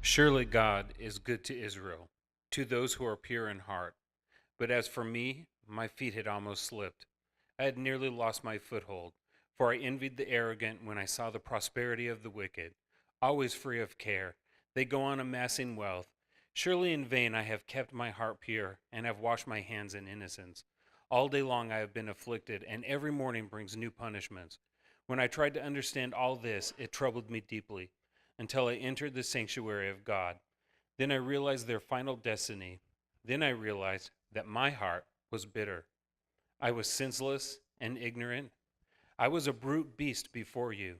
Surely God is good to Israel, to those who are pure in heart. But as for me, my feet had almost slipped. I had nearly lost my foothold, for I envied the arrogant when I saw the prosperity of the wicked. Always free of care, they go on amassing wealth. Surely in vain I have kept my heart pure, and have washed my hands in innocence. All day long I have been afflicted, and every morning brings new punishments. When I tried to understand all this, it troubled me deeply, until I entered the sanctuary of God. Then I realized their final destiny. Then I realized that my heart was bitter. I was senseless and ignorant. I was a brute beast before you.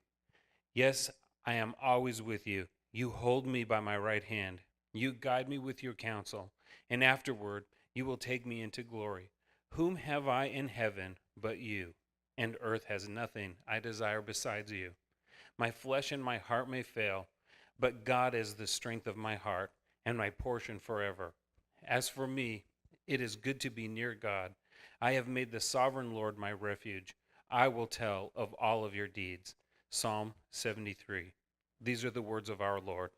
Yes, I am always with you. You hold me by my right hand. You guide me with your counsel, and afterward you will take me into glory. Whom have I in heaven but you? And earth has nothing I desire besides you. My flesh and my heart may fail, but God is the strength of my heart and my portion forever. As for me, it is good to be near God. I have made the sovereign Lord my refuge. I will tell of all of your deeds. Psalm 73. These are the words of our Lord.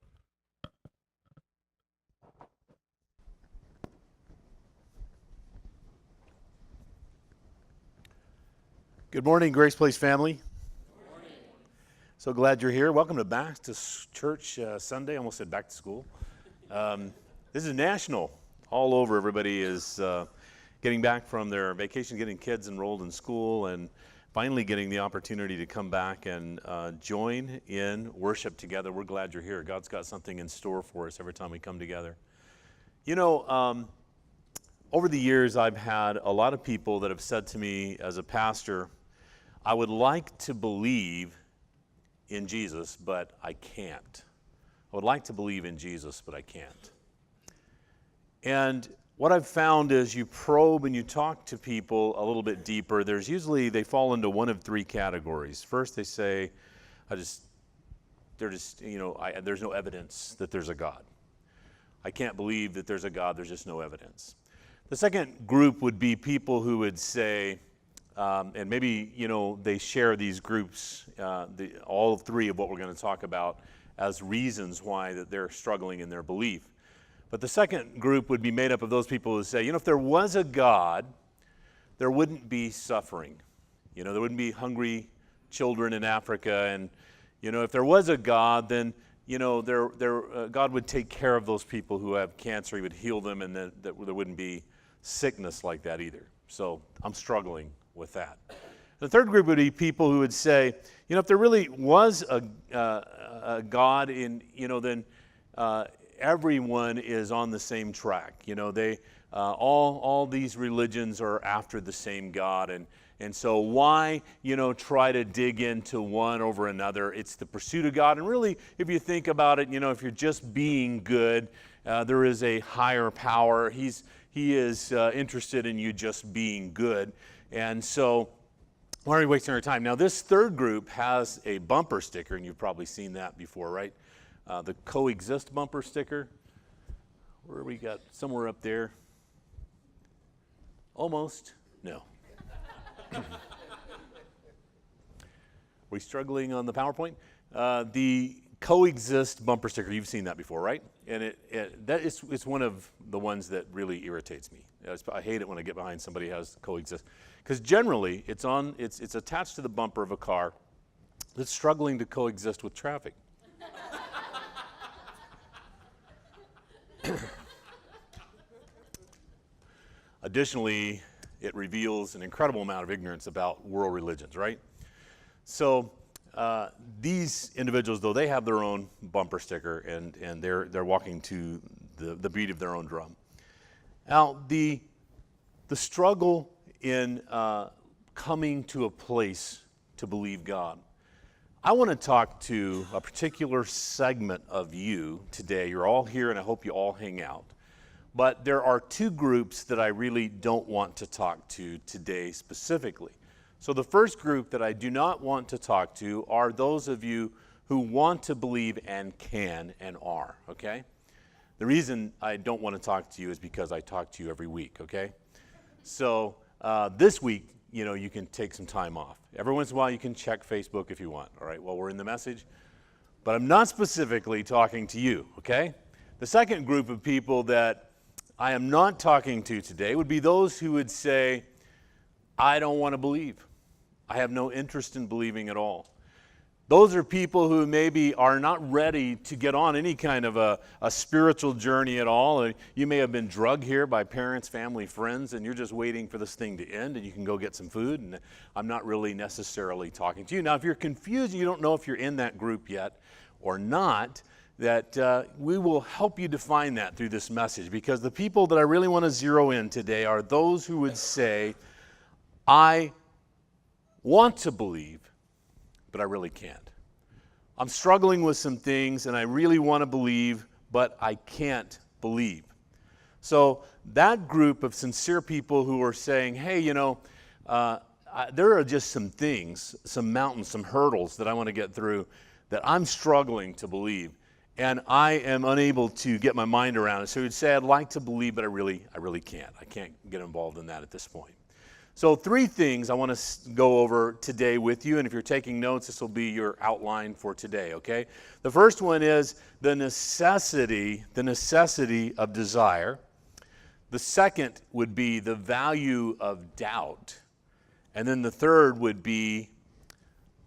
Good morning, Grace Place family. So glad you're here. Welcome to Back to Church Sunday. I almost said back to school. This is national. All over, everybody is getting back from their vacation, getting kids enrolled in school, and finally getting the opportunity to come back and join in worship together. We're glad you're here. God's got something in store for us every time we come together. You know, over the years, I've had a lot of people that have said to me as a pastor, I would like to believe in Jesus, but I can't. I would like to believe in Jesus, but I can't. And what I've found is you probe and you talk to people a little bit deeper. They fall into one of three categories. First, they say, there's no evidence that there's a God. I can't believe that there's a God, there's just no evidence. The second group would be people who would say, and maybe, they share these groups, all three of what we're going to talk about as reasons why that they're struggling in their belief. But the second group would be made up of those people who say, if there was a God, there wouldn't be suffering. There wouldn't be hungry children in Africa. And, if there was a God, then, God would take care of those people who have cancer. He would heal them, and then there wouldn't be sickness like that either. So I'm struggling with that. The third group would be people who would say, if there really was a God, then everyone is on the same track. All these religions are after the same God, and so why try to dig into one over another? It's the pursuit of God, and really, if you think about it, if you're just being good, there is a higher power. He is interested in you just being good. And so, why are we wasting our time? Now, this third group has a bumper sticker, and you've probably seen that before, right? The coexist bumper sticker. Where we got? Somewhere up there. Almost. No. We struggling on the PowerPoint? The coexist bumper sticker, you've seen that before, right? And it's one of the ones that really irritates me. I hate it when I get behind somebody who has coexist. Because generally, it's attached to the bumper of a car that's struggling to coexist with traffic. Additionally, it reveals an incredible amount of ignorance about world religions, right? So these individuals, though, they have their own bumper sticker, and they're walking to the beat of their own drum. Now, the struggle in coming to a place to believe God. I want to talk to a particular segment of you today. You're all here, and I hope you all hang out. But there are two groups that I really don't want to talk to today specifically. So the first group that I do not want to talk to are those of you who want to believe and can and are, okay? The reason I don't want to talk to you is because I talk to you every week, okay? So this week, you can take some time off. Every once in a while, you can check Facebook if you want, all right, while we're in the message. but I'm not specifically talking to you, okay? The second group of people that I am not talking to today would be those who would say, I don't want to believe. I have no interest in believing at all. Those are people who maybe are not ready to get on any kind of a spiritual journey at all. You may have been drugged here by parents, family, friends, and you're just waiting for this thing to end and you can go get some food, and I'm not really necessarily talking to you. Now, if you're confused and you don't know if you're in that group yet or not, that we will help you define that through this message, because the people that I really want to zero in today are those who would say, I want to believe, but I really can't. I'm struggling with some things and I really want to believe, but I can't believe. So that group of sincere people who are saying, hey, there are just some things, some mountains, some hurdles that I want to get through that I'm struggling to believe, and I am unable to get my mind around it. So you'd say, I'd like to believe, but I really can't. I can't get involved in that at this point. So 3 things I want to go over today with you, and if you're taking notes, this will be your outline for today, okay? The first one is the necessity of desire. The second would be the value of doubt. And then the third would be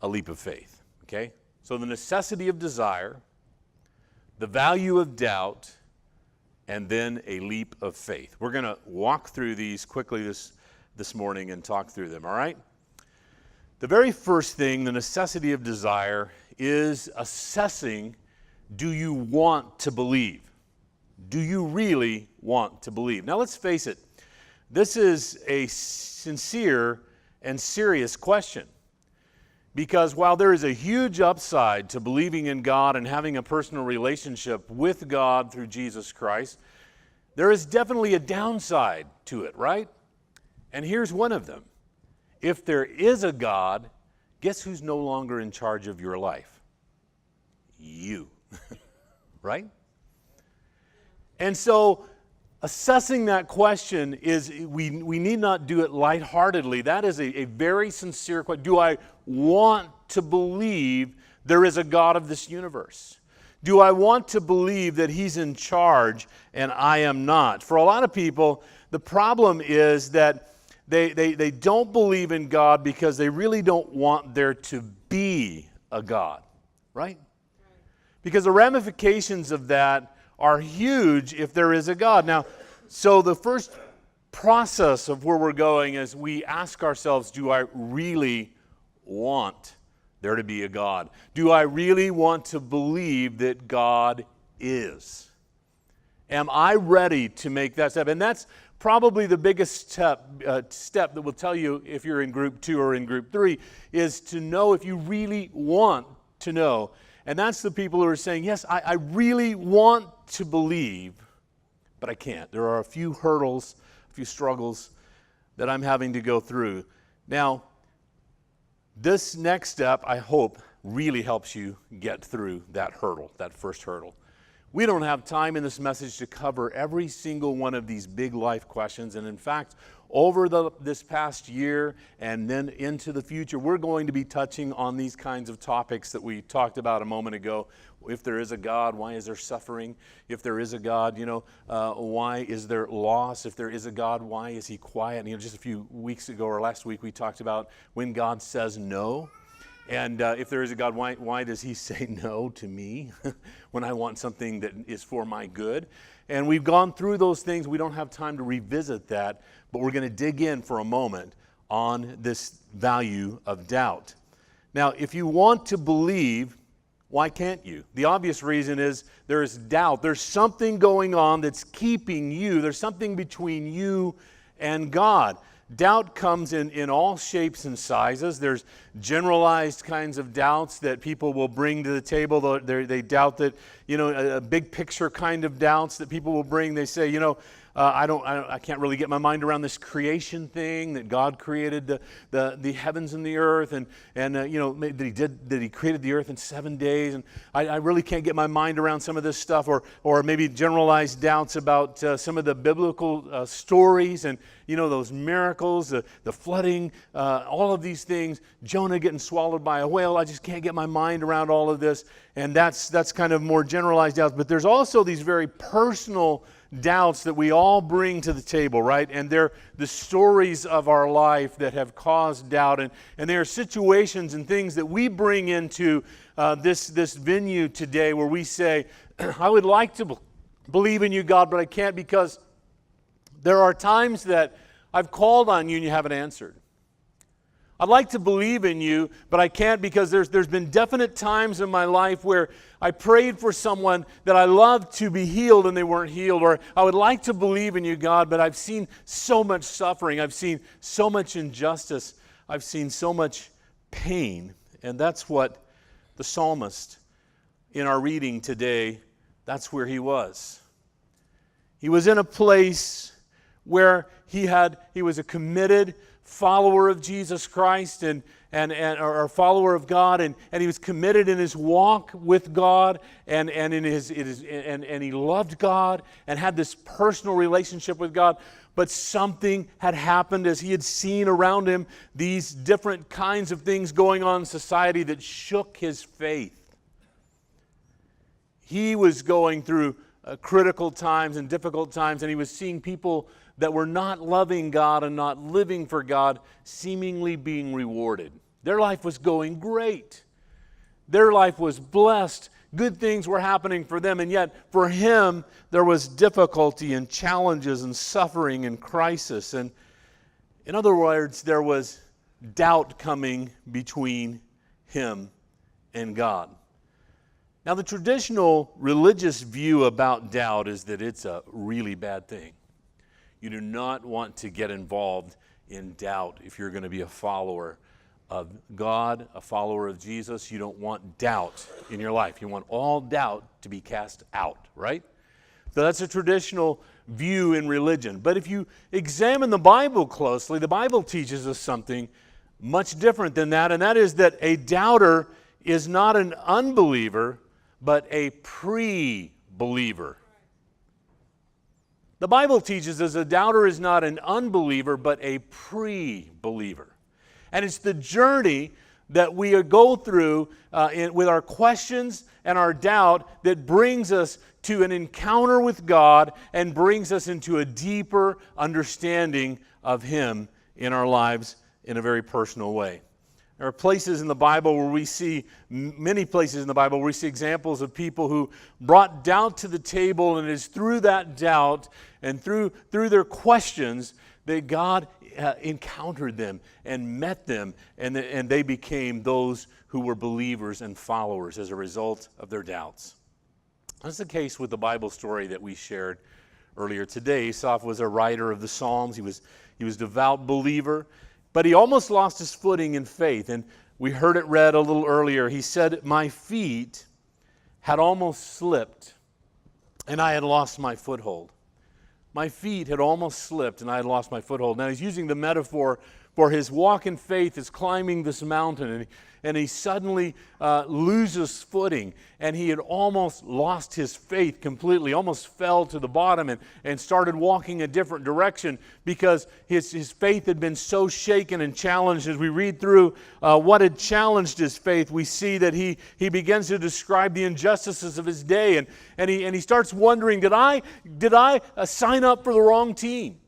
a leap of faith, okay? So the necessity of desire, the value of doubt, and then a leap of faith. We're going to walk through these quickly this morning and talk through them, all right? The very first thing, the necessity of desire, is assessing, do you want to believe? Do you really want to believe? Now let's face it, this is a sincere and serious question. Because while there is a huge upside to believing in God and having a personal relationship with God through Jesus Christ, there is definitely a downside to it, right? And here's one of them. If there is a God, guess who's no longer in charge of your life? You, right? And so assessing that question is, we need not do it lightheartedly. That is a very sincere question. Do I want to believe there is a God of this universe? Do I want to believe that He's in charge and I am not? For a lot of people, the problem is that they don't believe in God because they really don't want there to be a God, right? Because the ramifications of that are huge if there is a God. Now, so the first process of where we're going is we ask ourselves, do I really want there to be a God? Do I really want to believe that God is? Am I ready to make that step? And that's probably the biggest step that will tell you if you're in group 2 or in group 3, is to know if you really want to know. And that's the people who are saying, yes, I really want to believe, but I can't. There are a few hurdles, a few struggles that I'm having to go through. Now, this next step, I hope, really helps you get through that hurdle, that first hurdle. We don't have time in this message to cover every single one of these big life questions. And in fact, over this past year and then into the future, we're going to be touching on these kinds of topics that we talked about a moment ago. If there is a God, why is there suffering? If there is a God, why is there loss? If there is a God, why is He quiet? And, just a few weeks ago or last week, we talked about when God says no. And if there is a God, why does He say no to me when I want something that is for my good? And we've gone through those things. We don't have time to revisit that, but we're going to dig in for a moment on this value of doubt. Now, if you want to believe, why can't you? The obvious reason is there is doubt. There's something going on that's keeping you. There's something between you and God. Doubt comes in all shapes and sizes. There's generalized kinds of doubts that people will bring to the table. They doubt that, a big picture kind of doubts that people will bring. They say, I can't really get my mind around this creation thing, that God created the heavens and the earth, and that He created the earth in 7 days, and I really can't get my mind around some of this stuff, or maybe generalized doubts about some of the biblical stories, and those miracles, the flooding, all of these things, Jonah getting swallowed by a whale. I just can't get my mind around all of this, and that's kind of more generalized doubts. But there's also these very personal doubts that we all bring to the table, right? And they're the stories of our life that have caused doubt, and there are situations and things that we bring into this venue today where we say, I would like to believe in you, God, but I can't, because there are times that I've called on you and you haven't answered. I'd like to believe in you, but I can't, because there's been definite times in my life where I prayed for someone that I loved to be healed and they weren't healed. Or I would like to believe in you, God, but I've seen so much suffering. I've seen so much injustice. I've seen so much pain. And that's what the psalmist in our reading today, that's where he was. He was in a place where he was a committed follower of Jesus Christ or a follower of God, and he was committed in his walk with God, and he loved God and had this personal relationship with God. But something had happened as he had seen around him these different kinds of things going on in society that shook his faith. He was going through critical times and difficult times, and he was seeing people that were not loving God and not living for God seemingly being rewarded. Their life was going great. Their life was blessed. Good things were happening for them, and yet for him there was difficulty and challenges and suffering and crisis. And in other words, there was doubt coming between him and God. Now, the traditional religious view about doubt is that it's a really bad thing. You do not want to get involved in doubt if you're going to be a follower of God, a follower of Jesus. You don't want doubt in your life. You want all doubt to be cast out, right? So that's a traditional view in religion. But if you examine the Bible closely, the Bible teaches us something much different than that, and that is that a doubter is not an unbeliever, but a pre-believer. The Bible teaches us a doubter is not an unbeliever, but a pre-believer. And it's the journey that we go through with our questions and our doubt that brings us to an encounter with God and brings us into a deeper understanding of Him in our lives in a very personal way. There are places in the Bible where we see, many places in the Bible where we see examples of people who brought doubt to the table, and it is through that doubt and through their questions that God encountered them and met them, and they became those who were believers and followers as a result of their doubts. That's the case with the Bible story that we shared earlier today. Asaph was a writer of the Psalms. He was a devout believer. But he almost lost his footing in faith. And we heard it read a little earlier. He said, my feet had almost slipped and I had lost my foothold. My feet had almost slipped and I had lost my foothold. Now he's using the metaphor for his walk in faith is climbing this mountain, and he suddenly loses footing, and he had almost lost his faith completely, almost fell to the bottom and started walking a different direction because his faith had been so shaken and challenged. As we read through what had challenged his faith, we see that he begins to describe the injustices of his day, and he starts wondering, did I sign up for the wrong team?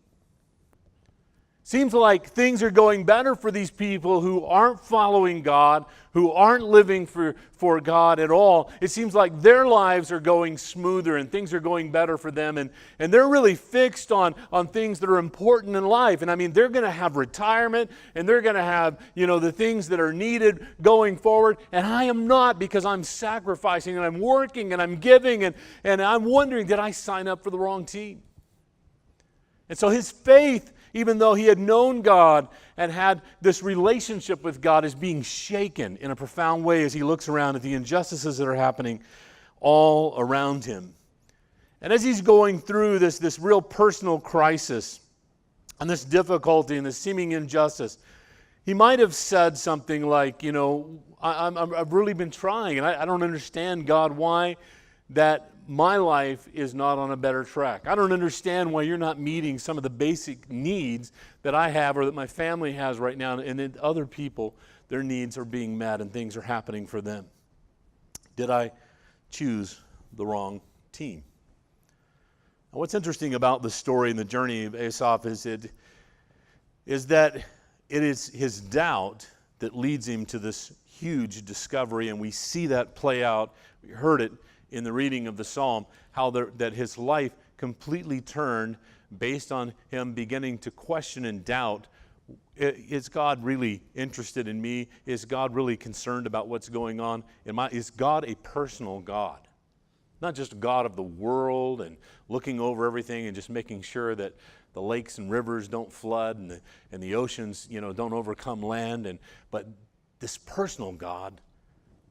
Seems like things are going better for these people who aren't following God, who aren't living for God at all. It seems like their lives are going smoother and things are going better for them. And they're really fixed on things that are important in life. And I mean, they're going to have retirement and they're going to have, the things that are needed going forward. And I am not, because I'm sacrificing and I'm working and I'm giving. And I'm wondering, did I sign up for the wrong team? And so his faith, even though he had known God and had this relationship with God, is being shaken in a profound way as he looks around at the injustices that are happening all around him. And as he's going through this real personal crisis and this difficulty and this seeming injustice, he might have said something like, I've really been trying, and I don't understand, God, why that my life is not on a better track. I don't understand why you're not meeting some of the basic needs that I have or that my family has right now, and that other people, their needs are being met and things are happening for them. Did I choose the wrong team? Now, what's interesting about the story and the journey of Asaph is that it is his doubt that leads him to this huge discovery, and we see that play out. We heard it in the reading of the psalm, how that his life completely turned based on him beginning to question and doubt, is God really interested in me? Is God really concerned about what's going on? Is God a personal God? Not just a God of the world and looking over everything and just making sure that the lakes and rivers don't flood and the oceans, don't overcome land, but this personal God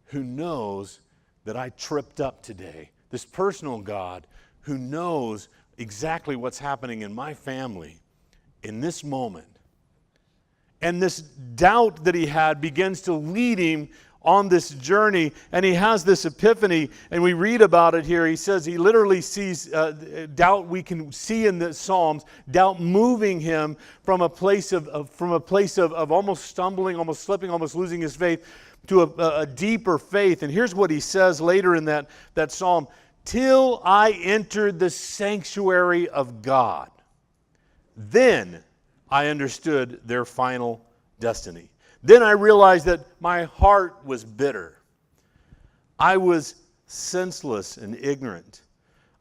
who knows that I tripped up today. This personal God who knows exactly what's happening in my family in this moment. And this doubt that he had begins to lead him on this journey, and he has this epiphany, and we read about it here. He says he literally sees doubt. We can see in the Psalms doubt moving him from a place of almost stumbling, almost slipping, almost losing his faith to a deeper faith. And here's what he says later in that psalm: till I entered the sanctuary of God, then I understood their final destiny. Then I realized that my heart was bitter. I was senseless and ignorant.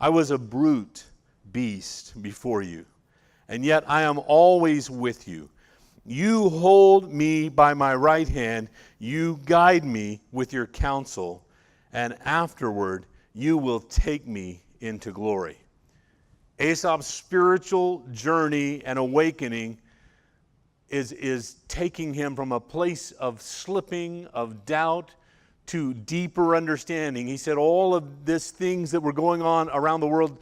I was a brute beast before you. And yet I am always with you. You hold me by my right hand. You guide me with your counsel. And afterward, you will take me into glory. Asaph's spiritual journey and awakening is taking him from a place of slipping, of doubt, to deeper understanding. He said all of these things that were going on around the world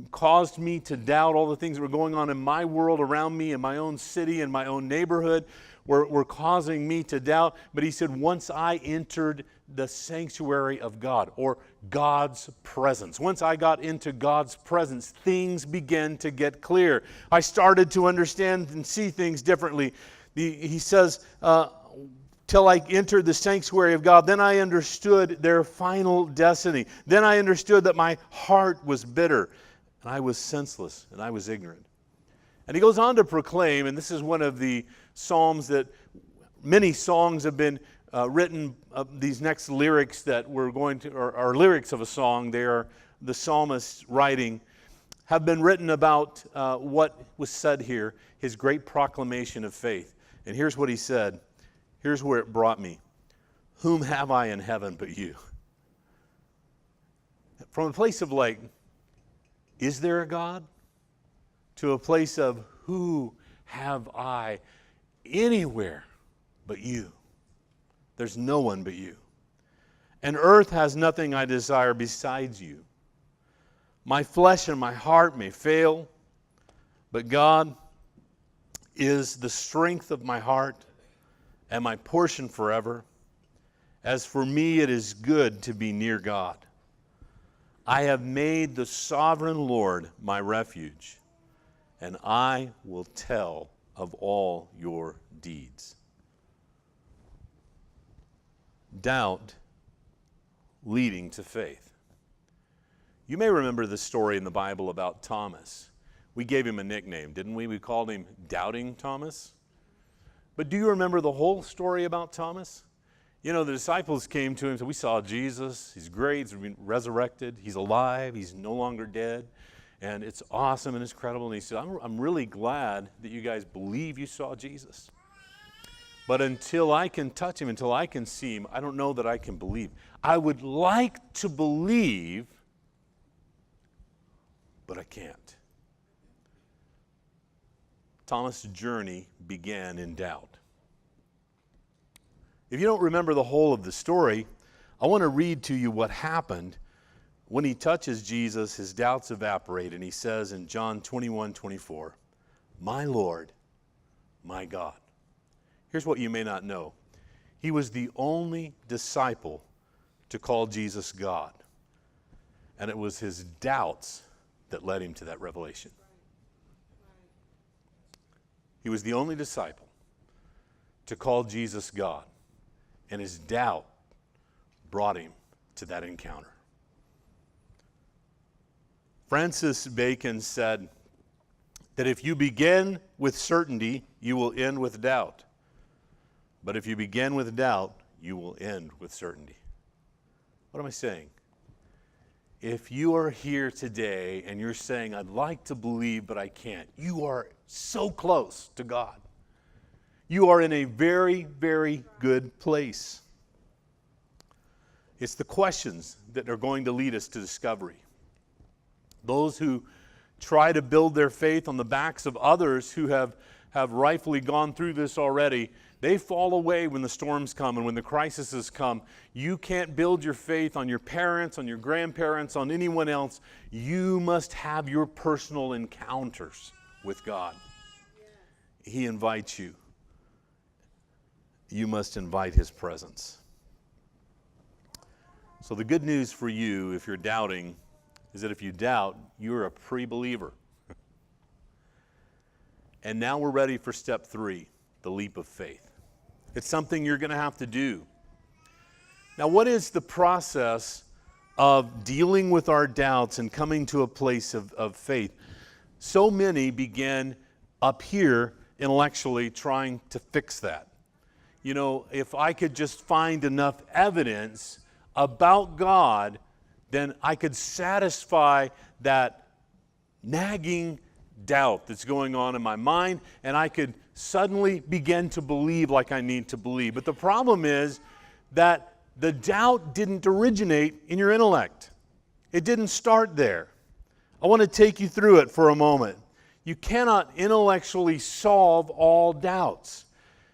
caused me to doubt. All the things that were going on in my world around me, in my own city, in my own neighborhood, were causing me to doubt. But he said, once I entered the sanctuary of God, or God's presence, once I got into God's presence, things began to get clear. I started to understand and see things differently. He says, till I entered the sanctuary of God, then I understood their final destiny. Then I understood that my heart was bitter, and I was senseless, and I was ignorant. And he goes on to proclaim, and this is one of the psalms that many songs have been written. These next lyrics that we're going to, are lyrics of a song. They are the psalmist's writing, have been written about what was said here, his great proclamation of faith. And here's what he said. Here's where it brought me. Whom have I in heaven but you? From a place of is there a God? To a place of who have I anywhere but you? There's no one but you. And earth has nothing I desire besides you. My flesh and my heart may fail, but God is the strength of my heart and my portion forever. As for me, it is good to be near God. I have made the sovereign Lord my refuge, and I will tell of all your deeds. Doubt leading to faith. You may remember the story in the Bible about Thomas. We gave him a nickname, didn't we? We called him Doubting Thomas. But do you remember the whole story about Thomas? The disciples came to him and said, we saw Jesus. He's great. He's been resurrected. He's alive. He's no longer dead. And it's awesome and it's incredible. And he said, I'm really glad that you guys believe you saw Jesus. But until I can touch him, until I can see him, I don't know that I can believe. I would like to believe, but I can't. Thomas' journey began in doubt. If you don't remember the whole of the story, I want to read to you what happened when he touches Jesus, his doubts evaporate, and he says in John 21:24, "My Lord, my God." Here's what you may not know. He was the only disciple to call Jesus God. And it was his doubts that led him to that revelation. He was the only disciple to call Jesus God. And his doubt brought him to that encounter. Francis Bacon said that if you begin with certainty, you will end with doubt. But if you begin with doubt, you will end with certainty. What am I saying? If you are here today and you're saying, I'd like to believe, but I can't, you are so close to God. You are in a very, very good place. It's the questions that are going to lead us to discovery. Those who try to build their faith on the backs of others who have rightfully gone through this already, they fall away when the storms come and when the crises come. You can't build your faith on your parents, on your grandparents, on anyone else. You must have your personal encounters with God. Yes. He invites you. You must invite His presence. So the good news for you, if you're doubting, is that if you doubt, you're a pre-believer. And now we're ready for step 3, the leap of faith. It's something you're going to have to do. Now, what is the process of dealing with our doubts and coming to a place of faith? So many begin up here intellectually trying to fix that. You know, if I could just find enough evidence about God, then I could satisfy that nagging doubt that's going on in my mind, and I could suddenly begin to believe like I need to believe. But the problem is that the doubt didn't originate in your intellect. It didn't start there. I want to take you through it for a moment. You cannot intellectually solve all doubts.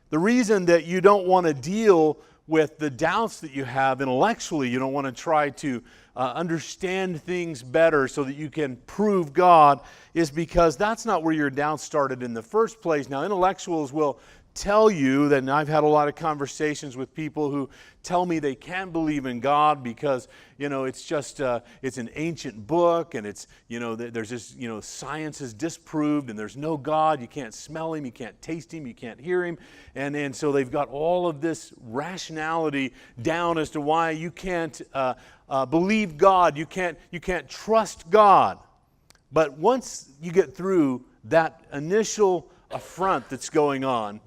The reason that you don't want to deal with the doubts that you have intellectually, you don't want to try to understand things better so that you can prove God, is because that's not where your doubts started in the first place. Now, intellectuals will tell you that, and I've had a lot of conversations with people who tell me they can't believe in God because, you know, it's just, it's an ancient book, and it's, you know, there's just, you know, science is disproved, and there's no God, you can't smell Him, you can't taste Him, you can't hear Him, and so they've got all of this rationality down as to why you can't believe God, you can't trust God. But once you get through that initial affront that's going on,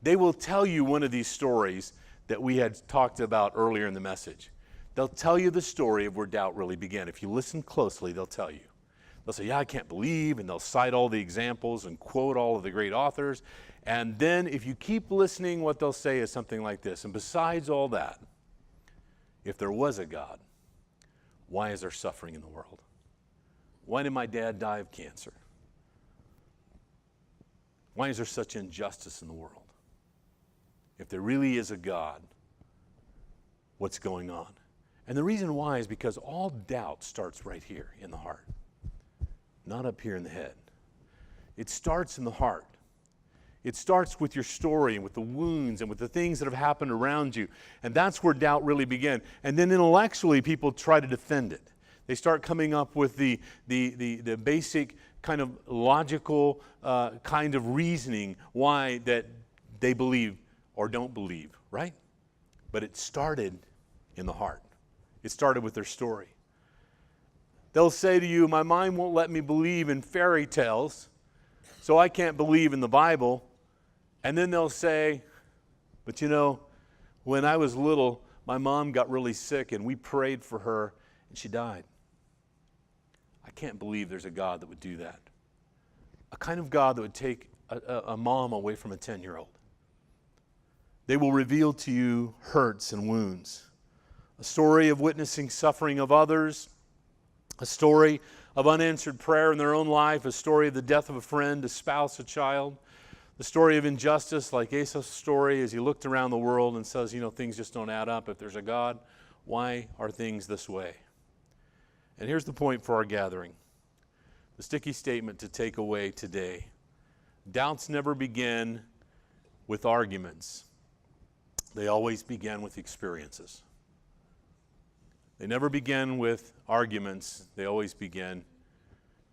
they will tell you one of these stories that we had talked about earlier in the message. They'll tell you the story of where doubt really began. If you listen closely, they'll tell you. They'll say, yeah, I can't believe, and they'll cite all the examples and quote all of the great authors. And then if you keep listening, what they'll say is something like this: and besides all that, if there was a God, why is there suffering in the world? Why did my dad die of cancer? Why is there such injustice in the world? If there really is a God, what's going on? And the reason why is because all doubt starts right here in the heart, not up here in the head. It starts in the heart. It starts with your story and with the wounds and with the things that have happened around you. And that's where doubt really began. And then intellectually, people try to defend it. They start coming up with the basic kind of logical kind of reasoning why that they believe or don't believe, right? But it started in the heart. It started with their story. They'll say to you, my mind won't let me believe in fairy tales, so I can't believe in the Bible. And then they'll say, but you know, when I was little, my mom got really sick and we prayed for her and she died. I can't believe there's a God that would do that. A kind of God that would take a mom away from a 10-year-old. They will reveal to you hurts and wounds. A story of witnessing suffering of others, a story of unanswered prayer in their own life, a story of the death of a friend, a spouse, a child, the story of injustice like Asaph's story as he looked around the world and says, you know, things just don't add up. If there's a God, why are things this way? And here's the point for our gathering. The sticky statement to take away today. Doubts never begin with arguments. They always begin with experiences. They never begin with arguments. They always begin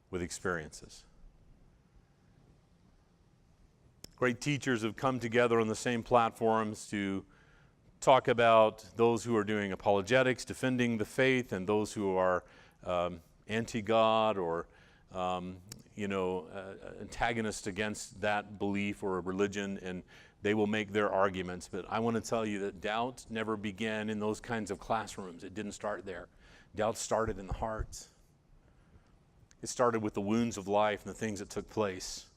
with experiences. Great teachers have come together on the same platforms to talk about those who are doing apologetics, defending the faith, and those who are anti-God or antagonist against that belief or religion, and they will make their arguments. But I want to tell you that doubt never began in those kinds of classrooms. It didn't start there. Doubt started in the heart. It started with the wounds of life and the things that took place.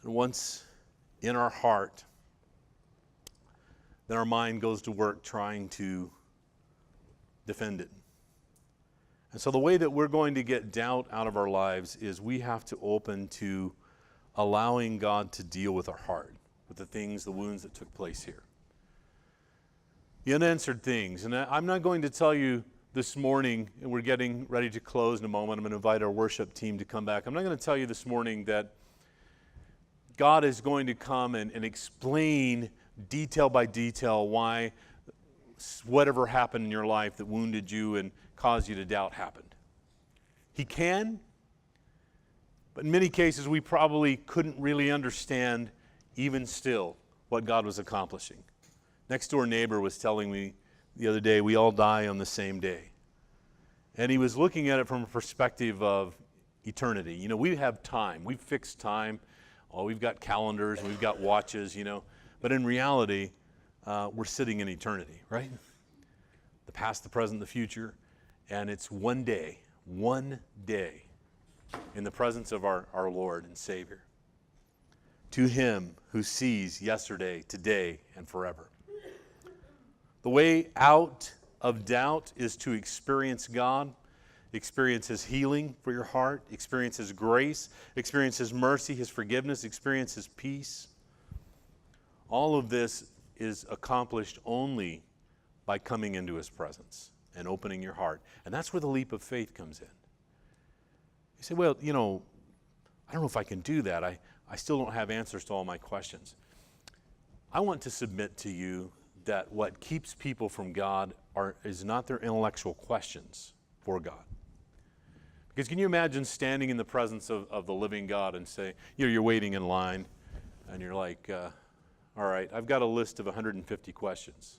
And once in our heart, then our mind goes to work trying to defend it. And so the way that we're going to get doubt out of our lives is we have to open to allowing God to deal with our heart, with the things, the wounds that took place here. The unanswered things. And I'm not going to tell you this morning, and we're getting ready to close in a moment. I'm going to invite our worship team to come back. I'm not going to tell you this morning that God is going to come and explain detail by detail why whatever happened in your life that wounded you and caused you to doubt happened. He can, but in many cases we probably couldn't really understand even still what God was accomplishing. Next door neighbor was telling me the other day, we all die on the same day. And he was looking at it from a perspective of eternity. You know, we have time. We've fixed time. Oh, we've got calendars, we've got watches, But in reality, we're sitting in eternity, right? The past, the present, the future. And it's one day in the presence of our Lord and Savior. To Him who sees yesterday, today, and forever. The way out of doubt is to experience God, experience His healing for your heart, experience His grace, experience His mercy, His forgiveness, experience His peace. All of this is accomplished only by coming into His presence and opening your heart. And that's where the leap of faith comes in. You say, well, I don't know if I can do that. I still don't have answers to all my questions. I want to submit to you that what keeps people from God is not their intellectual questions for God. Because can you imagine standing in the presence of the living God and say, you're waiting in line, and you're like, all right, I've got a list of 150 questions,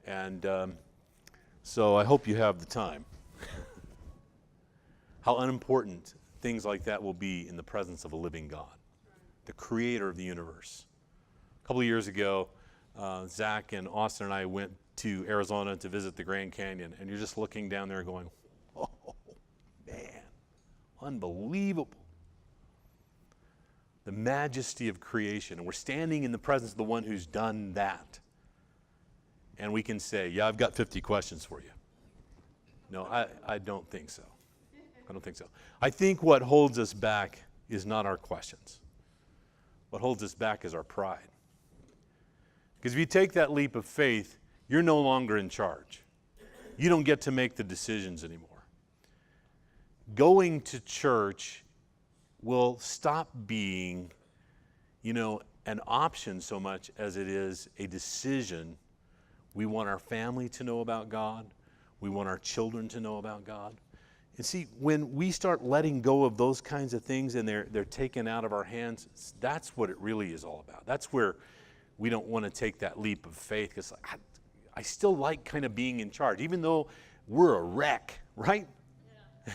and so I hope you have the time. How unimportant things like that will be in the presence of a living God, the creator of the universe. A couple of years ago, Zach and Austin and I went to Arizona to visit the Grand Canyon, and you're just looking down there going, oh, man, unbelievable. The majesty of creation. And we're standing in the presence of the one who's done that. And we can say, yeah, I've got 50 questions for you. No, I don't think so. I don't think so. I think what holds us back is not our questions. What holds us back is our pride. Because if you take that leap of faith, you're no longer in charge. You don't get to make the decisions anymore. Going to church will stop being, an option so much as it is a decision. We want our family to know about God. We want our children to know about God. And see, when we start letting go of those kinds of things and they're taken out of our hands, that's what it really is all about. That's where we don't want to take that leap of faith, because I still like kind of being in charge, even though we're a wreck, right? Yeah.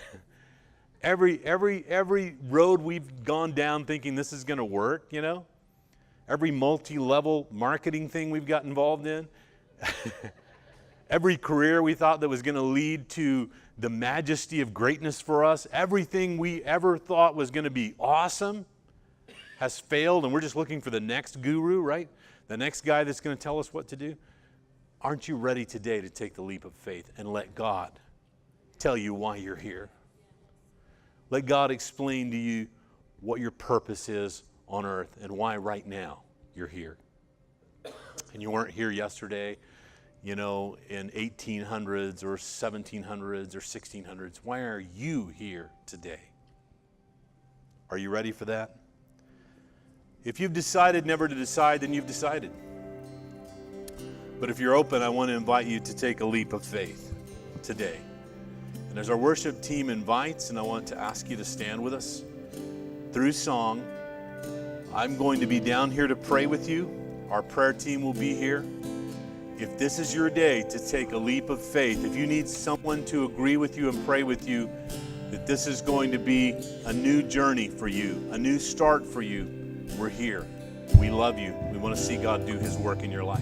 Every road we've gone down thinking this is going to work, every multi-level marketing thing we've got involved in, every career we thought that was going to lead to the majesty of greatness for us, everything we ever thought was going to be awesome has failed, and we're just looking for the next guru, right? The next guy that's going to tell us what to do. Aren't you ready today to take the leap of faith and let God tell you why you're here? Let God explain to you what your purpose is on earth and why right now you're here. And you weren't here yesterday. in 1800s or 1700s or 1600s. Why are you here today? Are you ready for that? If you've decided never to decide, then you've decided. But if you're open, I want to invite you to take a leap of faith today. And as our worship team invites, and I want to ask you to stand with us through song, I'm going to be down here to pray with you. Our prayer team will be here. If this is your day to take a leap of faith, if you need someone to agree with you and pray with you, that this is going to be a new journey for you, a new start for you, we're here. We love you. We want to see God do His work in your life.